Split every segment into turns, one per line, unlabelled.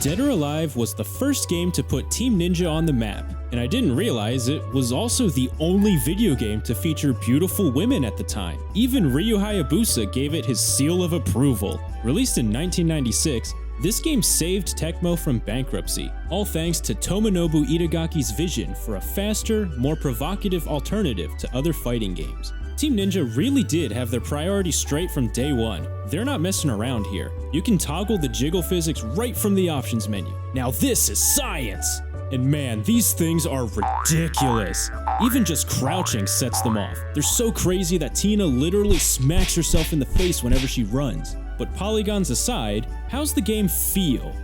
Dead or Alive was the first game to put Team Ninja on the map, and I didn't realize it was also the only video game to feature beautiful women at the time. Even Ryu Hayabusa gave it his seal of approval. Released in 1996, this game saved Tecmo from bankruptcy, all thanks to Tomonobu Itagaki's vision for a faster, more provocative alternative to other fighting games. Team Ninja really did have their priorities straight from day one. They're not messing around here. You can toggle the jiggle physics right from the options menu. Now this is science! And man, these things are ridiculous. Even just crouching sets them off. They're so crazy that Tina literally smacks herself in the face whenever she runs. But polygons aside, how's the game feel?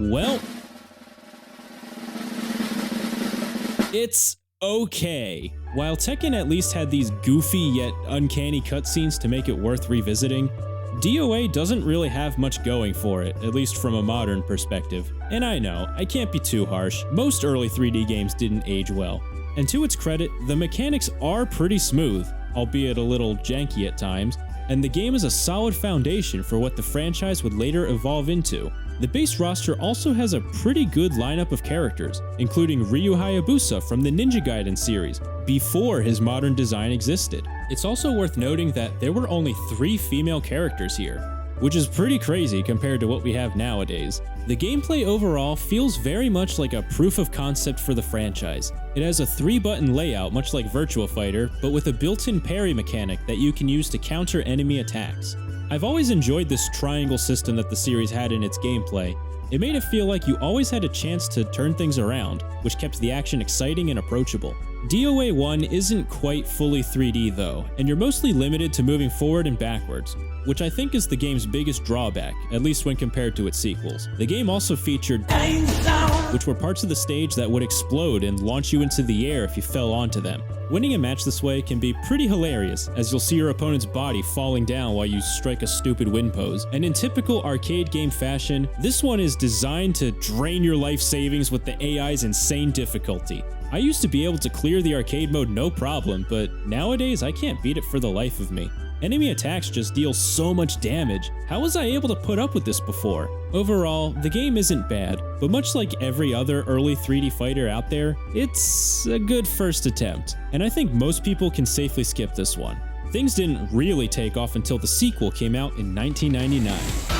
Well, it's okay. While Tekken at least had these goofy yet uncanny cutscenes to make it worth revisiting, DOA doesn't really have much going for it, at least from a modern perspective. And I know, I can't be too harsh, most early 3D games didn't age well. And to its credit, the mechanics are pretty smooth, albeit a little janky at times, and the game is a solid foundation for what the franchise would later evolve into. The base roster also has a pretty good lineup of characters, including Ryu Hayabusa from the Ninja Gaiden series, before his modern design existed. It's also worth noting that there were only 3 female characters here, which is pretty crazy compared to what we have nowadays. The gameplay overall feels very much like a proof of concept for the franchise. It has a 3-button layout much like Virtua Fighter, but with a built-in parry mechanic that you can use to counter enemy attacks. I've always enjoyed this triangle system that the series had in its gameplay. It made it feel like you always had a chance to turn things around, which kept the action exciting and approachable. DOA 1 isn't quite fully 3D though, and you're mostly limited to moving forward and backwards, which I think is the game's biggest drawback, at least when compared to its sequels. The game also featured which were parts of the stage that would explode and launch you into the air if you fell onto them. Winning a match this way can be pretty hilarious, as you'll see your opponent's body falling down while you strike a stupid win pose. And in typical arcade game fashion, this one is designed to drain your life savings with the AI's insane difficulty. I used to be able to clear the arcade mode no problem, but nowadays I can't beat it for the life of me. Enemy attacks just deal so much damage. How was I able to put up with this before? Overall, the game isn't bad, but much like every other early 3D fighter out there, it's a good first attempt, and I think most people can safely skip this one. Things didn't really take off until the sequel came out in 1999.